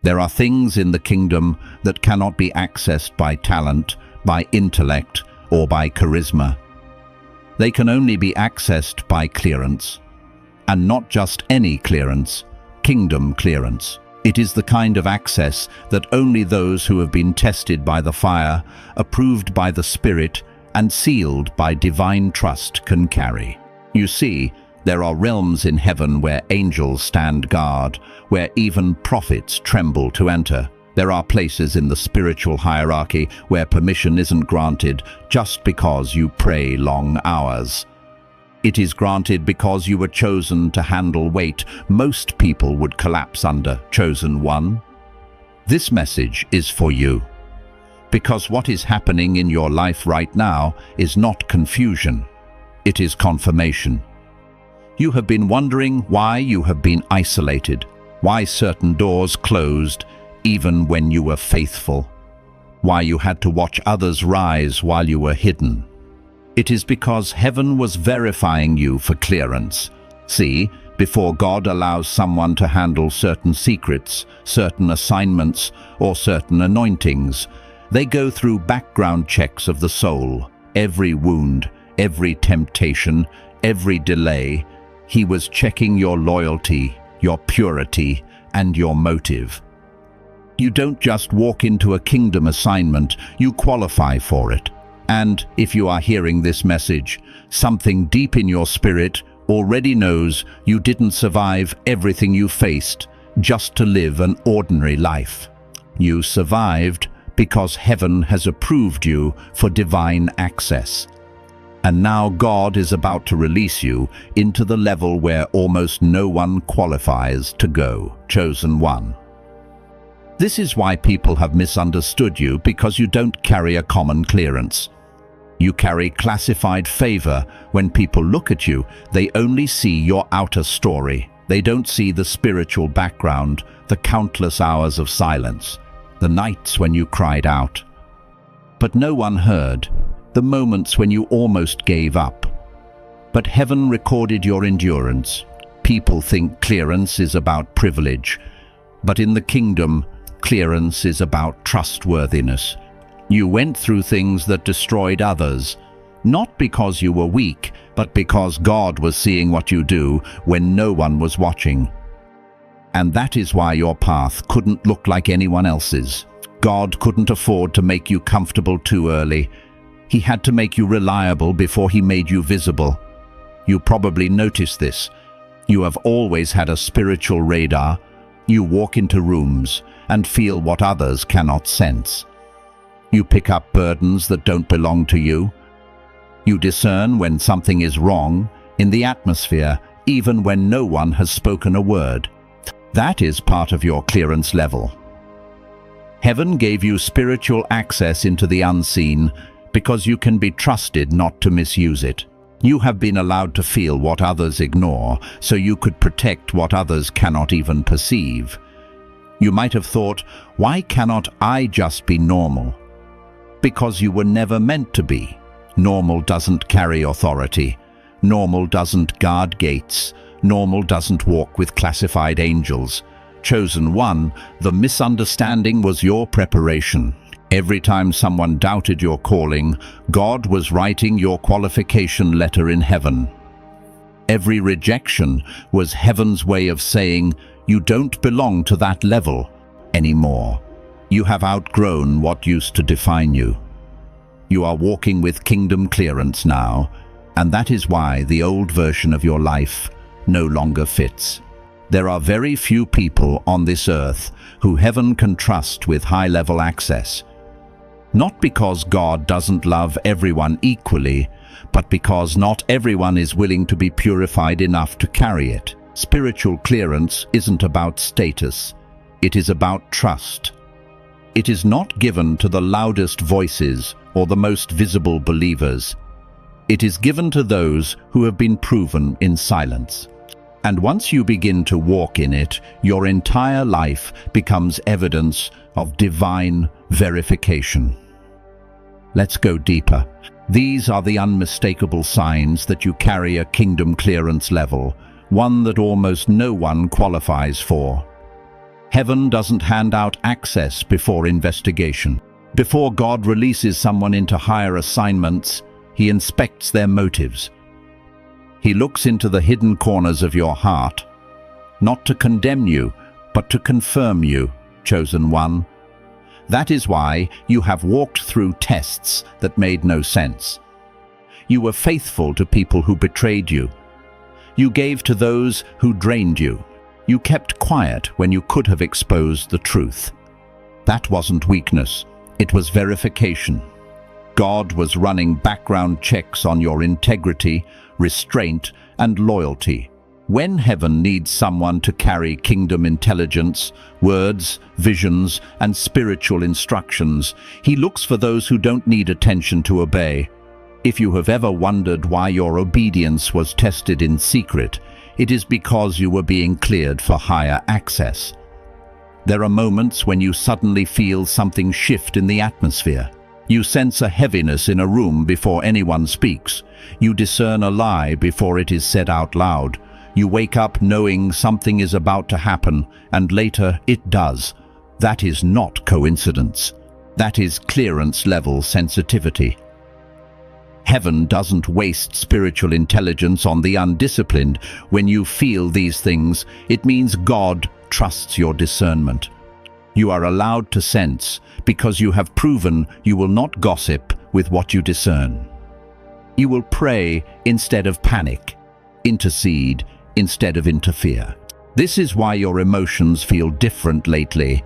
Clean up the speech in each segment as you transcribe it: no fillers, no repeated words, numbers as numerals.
There are things in the kingdom that cannot be accessed by talent, by intellect, or by charisma. They can only be accessed by clearance. And not just any clearance, kingdom clearance. It is the kind of access that only those who have been tested by the fire, approved by the Spirit, and sealed by divine trust can carry. You see, there are realms in heaven where angels stand guard, where even prophets tremble to enter. There are places in the spiritual hierarchy where permission isn't granted just because you pray long hours. It is granted because you were chosen to handle weight most people would collapse under. Chosen one. This message is for you. Because what is happening in your life right now is not confusion. It is confirmation. You have been wondering why you have been isolated, why certain doors closed even when you were faithful, why you had to watch others rise while you were hidden. It is because heaven was verifying you for clearance. See, before God allows someone to handle certain secrets, certain assignments, or certain anointings, they go through background checks of the soul. Every wound, every temptation, every delay, He was checking your loyalty, your purity, and your motive. You don't just walk into a kingdom assignment, you qualify for it. And if you are hearing this message, something deep in your spirit already knows you didn't survive everything you faced just to live an ordinary life. You survived because heaven has approved you for divine access. And now God is about to release you into the level where almost no one qualifies to go. Chosen one. This is why people have misunderstood you, because you don't carry a common clearance. You carry classified favor. When people look at you, they only see your outer story. They don't see the spiritual background, the countless hours of silence, the nights when you cried out. But no one heard, the moments when you almost gave up. But heaven recorded your endurance. People think clearance is about privilege, but in the kingdom, clearance is about trustworthiness. You went through things that destroyed others, not because you were weak, but because God was seeing what you do when no one was watching. And that is why your path couldn't look like anyone else's. God couldn't afford to make you comfortable too early. He had to make you reliable before He made you visible. You probably noticed this. You have always had a spiritual radar. You walk into rooms and feel what others cannot sense. You pick up burdens that don't belong to you. You discern when something is wrong in the atmosphere, even when no one has spoken a word. That is part of your clearance level. Heaven gave you spiritual access into the unseen because you can be trusted not to misuse it. You have been allowed to feel what others ignore, so you could protect what others cannot even perceive. You might have thought, why cannot I just be normal? Because you were never meant to be. Normal doesn't carry authority. Normal doesn't guard gates. Normal doesn't walk with classified angels. Chosen one, the misunderstanding was your preparation. Every time someone doubted your calling, God was writing your qualification letter in heaven. Every rejection was heaven's way of saying, you don't belong to that level anymore. You have outgrown what used to define you. You are walking with kingdom clearance now, and that is why the old version of your life no longer fits. There are very few people on this earth who heaven can trust with high-level access. Not because God doesn't love everyone equally, but because not everyone is willing to be purified enough to carry it. Spiritual clearance isn't about status. It is about trust. It is not given to the loudest voices or the most visible believers. It is given to those who have been proven in silence. And once you begin to walk in it, your entire life becomes evidence of divine verification. Let's go deeper. These are the unmistakable signs that you carry a kingdom clearance level, one that almost no one qualifies for. Heaven doesn't hand out access before investigation. Before God releases someone into higher assignments, He inspects their motives. He looks into the hidden corners of your heart, not to condemn you, but to confirm you, chosen one. That is why you have walked through tests that made no sense. You were faithful to people who betrayed you. You gave to those who drained you. You kept quiet when you could have exposed the truth. That wasn't weakness, it was verification. God was running background checks on your integrity, restraint, and loyalty. When heaven needs someone to carry kingdom intelligence, words, visions, and spiritual instructions, He looks for those who don't need attention to obey. If you have ever wondered why your obedience was tested in secret, it is because you were being cleared for higher access. There are moments when you suddenly feel something shift in the atmosphere. You sense a heaviness in a room before anyone speaks. You discern a lie before it is said out loud. You wake up knowing something is about to happen, and later it does. That is not coincidence. That is clearance-level sensitivity. Heaven doesn't waste spiritual intelligence on the undisciplined. When you feel these things, it means God trusts your discernment. You are allowed to sense because you have proven you will not gossip with what you discern. You will pray instead of panic, intercede instead of interfere. This is why your emotions feel different lately.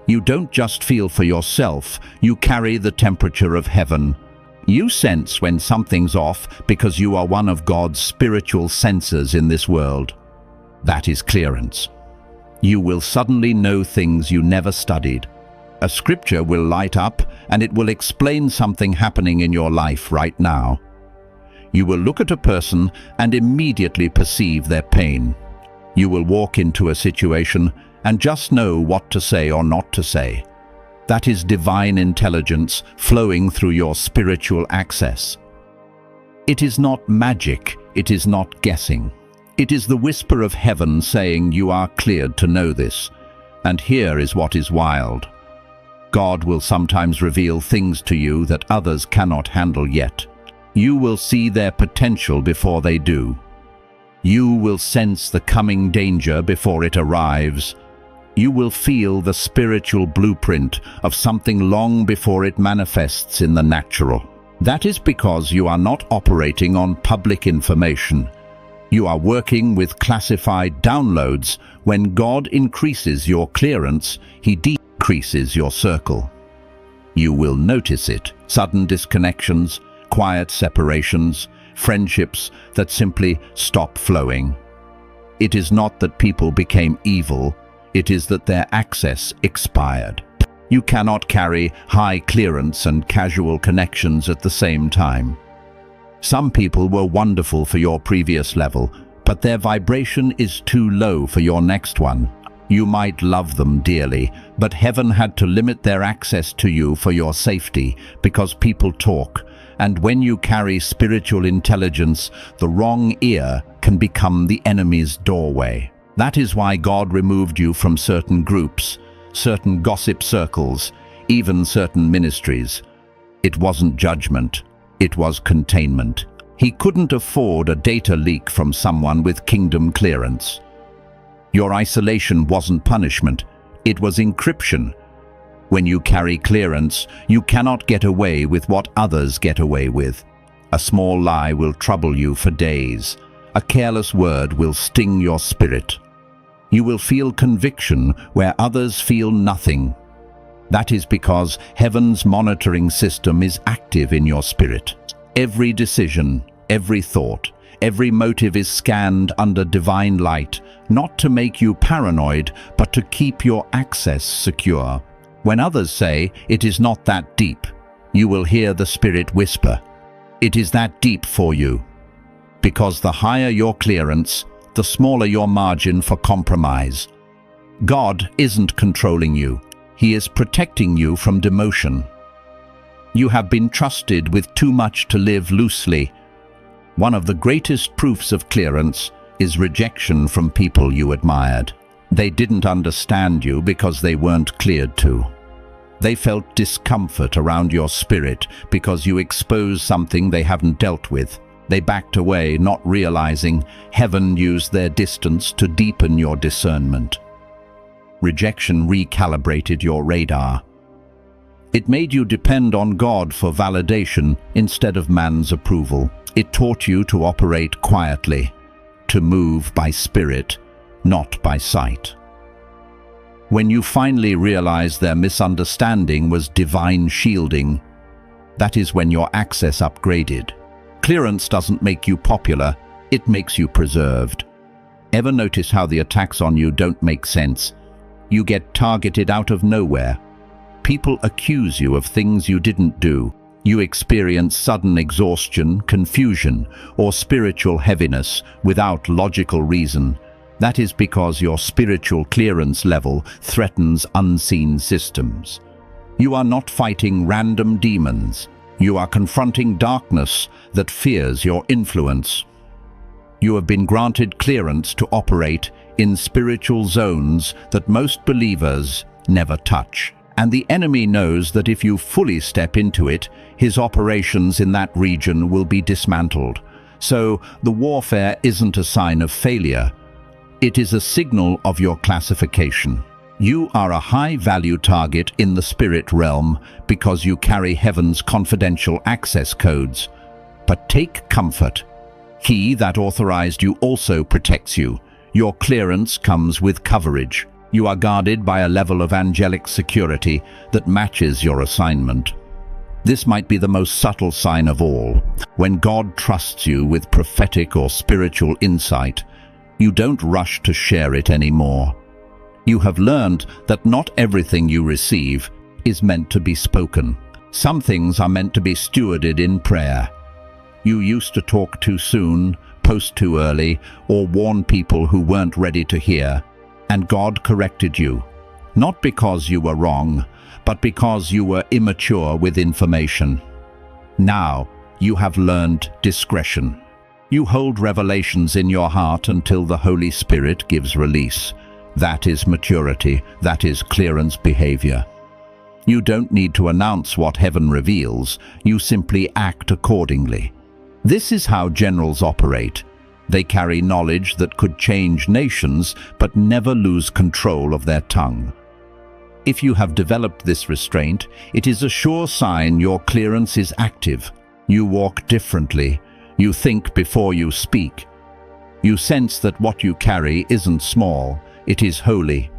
You don't just feel for yourself, you carry the temperature of heaven. You sense when something's off because you are one of God's spiritual sensors in this world. That is clearance. You will suddenly know things you never studied. A scripture will light up and it will explain something happening in your life right now. You will look at a person and immediately perceive their pain. You will walk into a situation and just know what to say or not to say. That is divine intelligence flowing through your spiritual access. It is not magic, it is not guessing. It is the whisper of heaven saying you are cleared to know this. And here is what is wild. God will sometimes reveal things to you that others cannot handle yet. You will see their potential before they do. You will sense the coming danger before it arrives. You will feel the spiritual blueprint of something long before it manifests in the natural. That is because you are not operating on public information. You are working with classified downloads. When God increases your clearance, He decreases your circle. You will notice it. Sudden disconnections, quiet separations, friendships that simply stop flowing. It is not that people became evil. It is that their access expired. You cannot carry high clearance and casual connections at the same time. Some people were wonderful for your previous level, but their vibration is too low for your next one. You might love them dearly, but heaven had to limit their access to you for your safety, because people talk, and when you carry spiritual intelligence, the wrong ear can become the enemy's doorway. That is why God removed you from certain groups, certain gossip circles, even certain ministries. It wasn't judgment, it was containment. He couldn't afford a data leak from someone with kingdom clearance. Your isolation wasn't punishment, it was encryption. When you carry clearance, you cannot get away with what others get away with. A small lie will trouble you for days. A careless word will sting your spirit. You will feel conviction where others feel nothing. That is because heaven's monitoring system is active in your spirit. Every decision, every thought, every motive is scanned under divine light, not to make you paranoid, but to keep your access secure. When others say, "It is not that deep," you will hear the Spirit whisper, "It is that deep for you." Because the higher your clearance, the smaller your margin for compromise. God isn't controlling you. He is protecting you from demotion. You have been trusted with too much to live loosely. One of the greatest proofs of clearance is rejection from people you admired. They didn't understand you because they weren't cleared to. They felt discomfort around your spirit because you exposed something they haven't dealt with. They backed away, not realizing heaven used their distance to deepen your discernment. Rejection recalibrated your radar. It made you depend on God for validation instead of man's approval. It taught you to operate quietly, to move by spirit, not by sight. When you finally realized their misunderstanding was divine shielding, that is when your access upgraded. Clearance doesn't make you popular, it makes you preserved. Ever notice how the attacks on you don't make sense? You get targeted out of nowhere. People accuse you of things you didn't do. You experience sudden exhaustion, confusion, or spiritual heaviness without logical reason. That is because your spiritual clearance level threatens unseen systems. You are not fighting random demons. You are confronting darkness that fears your influence. You have been granted clearance to operate in spiritual zones that most believers never touch. And the enemy knows that if you fully step into it, his operations in that region will be dismantled. So the warfare isn't a sign of failure. It is a signal of your classification. You are a high-value target in the spirit realm because you carry heaven's confidential access codes. But take comfort. He that authorized you also protects you. Your clearance comes with coverage. You are guarded by a level of angelic security that matches your assignment. This might be the most subtle sign of all. When God trusts you with prophetic or spiritual insight, you don't rush to share it anymore. You have learned that not everything you receive is meant to be spoken. Some things are meant to be stewarded in prayer. You used to talk too soon, post too early, or warn people who weren't ready to hear, and God corrected you. Not because you were wrong, but because you were immature with information. Now, you have learned discretion. You hold revelations in your heart until the Holy Spirit gives release. That is maturity, that is clearance behavior. You don't need to announce what heaven reveals, you simply act accordingly. This is how generals operate. They carry knowledge that could change nations, but never lose control of their tongue. If you have developed this restraint, it is a sure sign your clearance is active. You walk differently. You think before you speak. You sense that what you carry isn't small, it is holy.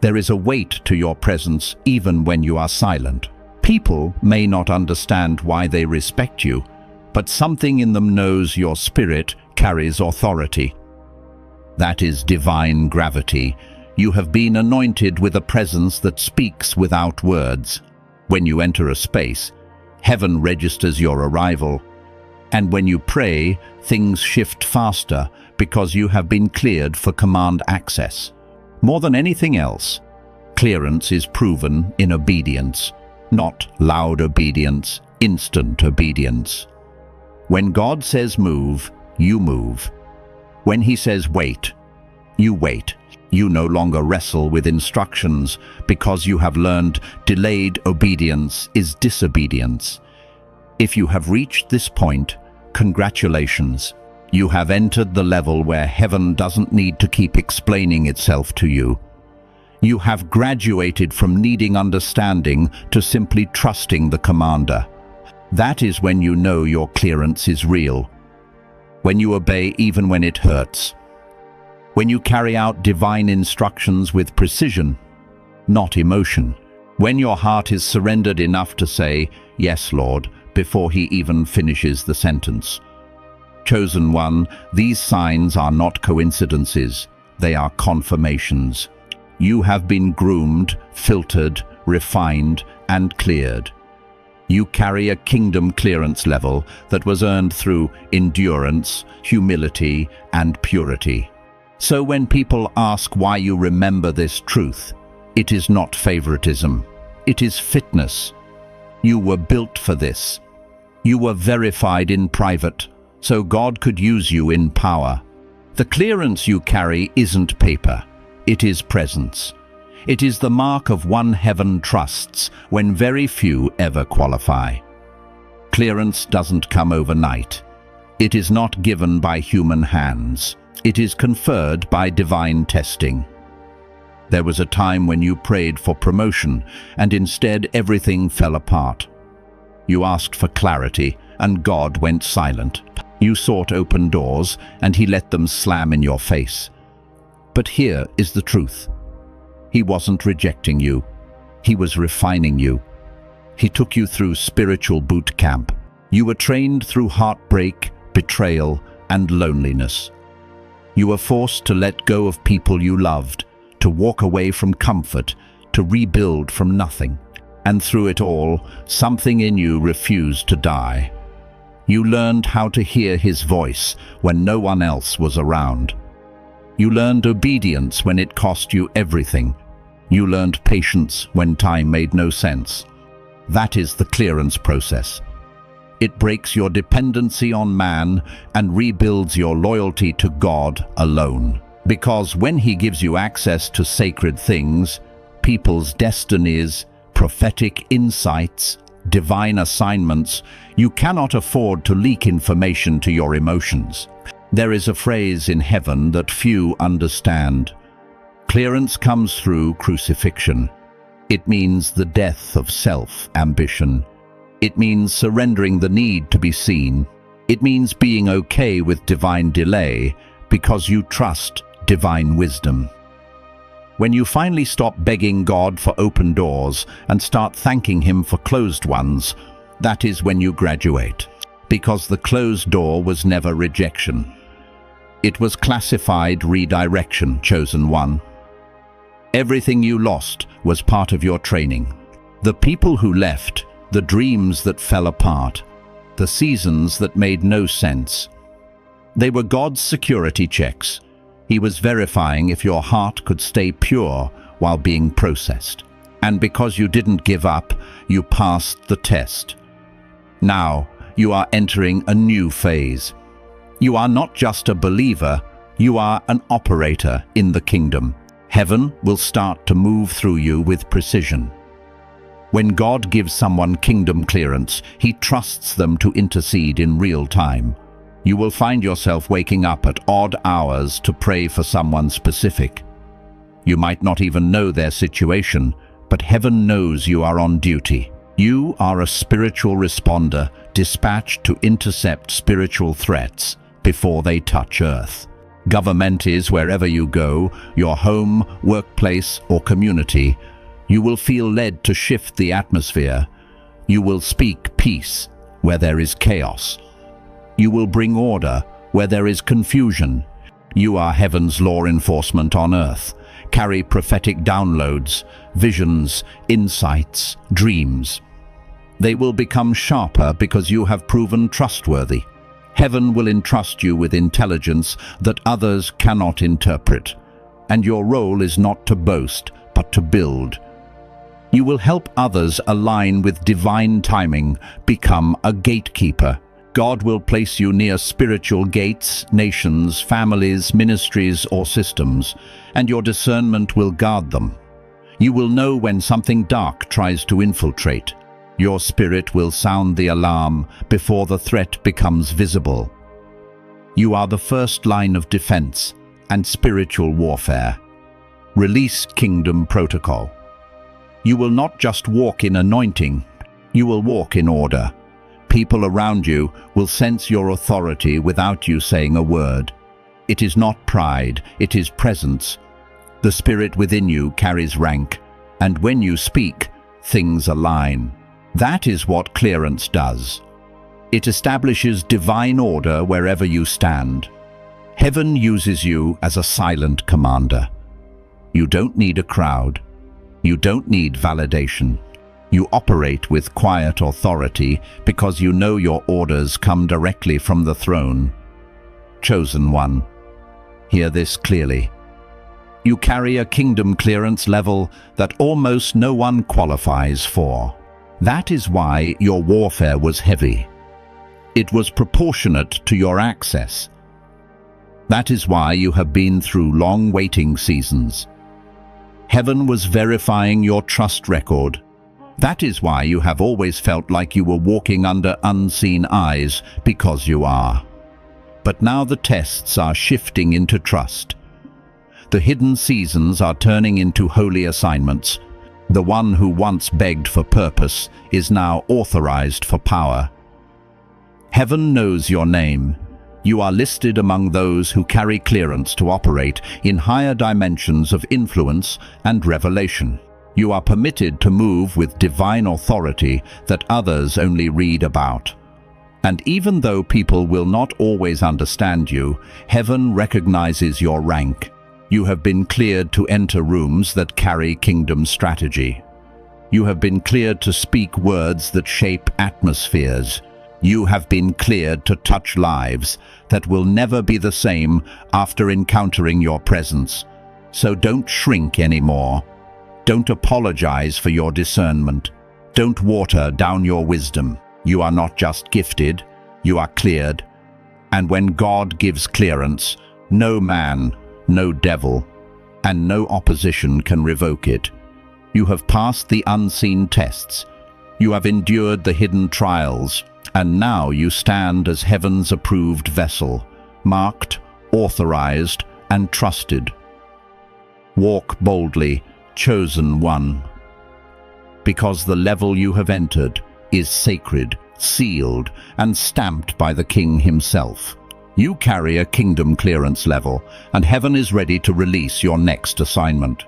There is a weight to your presence even when you are silent. People may not understand why they respect you, but something in them knows your spirit carries authority. That is divine gravity. You have been anointed with a presence that speaks without words. When you enter a space, heaven registers your arrival. And when you pray, things shift faster because you have been cleared for command access. More than anything else, clearance is proven in obedience, not loud obedience, instant obedience. When God says move, you move. When He says wait, you wait. You no longer wrestle with instructions because you have learned delayed obedience is disobedience. If you have reached this point, congratulations. You have entered the level where heaven doesn't need to keep explaining itself to you. You have graduated from needing understanding to simply trusting the commander. That is when you know your clearance is real. When you obey even when it hurts. When you carry out divine instructions with precision, not emotion. When your heart is surrendered enough to say, "Yes, Lord," before He even finishes the sentence. Chosen one, these signs are not coincidences, they are confirmations. You have been groomed, filtered, refined, and cleared. You carry a kingdom clearance level that was earned through endurance, humility, and purity. So when people ask why you remember this truth, it is not favoritism, it is fitness. You were built for this. You were verified in private, so God could use you in power. The clearance you carry isn't paper. It is presence. It is the mark of one heaven trusts when very few ever qualify. Clearance doesn't come overnight. It is not given by human hands. It is conferred by divine testing. There was a time when you prayed for promotion, and instead everything fell apart. You asked for clarity, and God went silent. You sought open doors, and He let them slam in your face. But here is the truth. He wasn't rejecting you. He was refining you. He took you through spiritual boot camp. You were trained through heartbreak, betrayal, and loneliness. You were forced to let go of people you loved, to walk away from comfort, to rebuild from nothing. And through it all, something in you refused to die. You learned how to hear His voice when no one else was around. You learned obedience when it cost you everything. You learned patience when time made no sense. That is the clearance process. It breaks your dependency on man and rebuilds your loyalty to God alone. Because when He gives you access to sacred things, people's destinies, prophetic insights, divine assignments, you cannot afford to leak information to your emotions. There is a phrase in heaven that few understand. Clearance comes through crucifixion. It means the death of self-ambition. It means surrendering the need to be seen. It means being okay with divine delay because you trust divine wisdom. When you finally stop begging God for open doors and start thanking Him for closed ones, that is when you graduate. Because the closed door was never rejection. It was classified redirection, chosen one. Everything you lost was part of your training. The people who left, the dreams that fell apart, the seasons that made no sense. They were God's security checks. He was verifying if your heart could stay pure while being processed. And because you didn't give up, you passed the test. Now, you are entering a new phase. You are not just a believer, you are an operator in the kingdom. Heaven will start to move through you with precision. When God gives someone kingdom clearance, He trusts them to intercede in real time. You will find yourself waking up at odd hours to pray for someone specific. You might not even know their situation, but heaven knows you are on duty. You are a spiritual responder dispatched to intercept spiritual threats before they touch earth. Government is wherever you go, your home, workplace, or community. You will feel led to shift the atmosphere. You will speak peace where there is chaos. You will bring order where there is confusion. You are heaven's law enforcement on earth. Carry prophetic downloads, visions, insights, dreams. They will become sharper because you have proven trustworthy. Heaven will entrust you with intelligence that others cannot interpret. And your role is not to boast, but to build. You will help others align with divine timing, become a gatekeeper. God will place you near spiritual gates, nations, families, ministries, or systems, and your discernment will guard them. You will know when something dark tries to infiltrate. Your spirit will sound the alarm before the threat becomes visible. You are the first line of defense and spiritual warfare. Release kingdom protocol. You will not just walk in anointing, you will walk in order. People around you will sense your authority without you saying a word. It is not pride, it is presence. The spirit within you carries rank, and when you speak, things align. That is what clearance does. It establishes divine order wherever you stand. Heaven uses you as a silent commander. You don't need a crowd. You don't need validation. You operate with quiet authority because you know your orders come directly from the throne. Chosen one, hear this clearly. You carry a kingdom clearance level that almost no one qualifies for. That is why your warfare was heavy. It was proportionate to your access. That is why you have been through long waiting seasons. Heaven was verifying your trust record. That is why you have always felt like you were walking under unseen eyes, because you are. But now the tests are shifting into trust. The hidden seasons are turning into holy assignments. The one who once begged for purpose is now authorized for power. Heaven knows your name. You are listed among those who carry clearance to operate in higher dimensions of influence and revelation. You are permitted to move with divine authority that others only read about. And even though people will not always understand you, heaven recognizes your rank. You have been cleared to enter rooms that carry kingdom strategy. You have been cleared to speak words that shape atmospheres. You have been cleared to touch lives that will never be the same after encountering your presence. So don't shrink anymore. Don't apologize for your discernment. Don't water down your wisdom. You are not just gifted, you are cleared. And when God gives clearance, no man, no devil, and no opposition can revoke it. You have passed the unseen tests. You have endured the hidden trials, and now you stand as heaven's approved vessel, marked, authorized, and trusted. Walk boldly, chosen one. Because the level you have entered is sacred, sealed, and stamped by the King himself. You carry a kingdom clearance level, and heaven is ready to release your next assignment.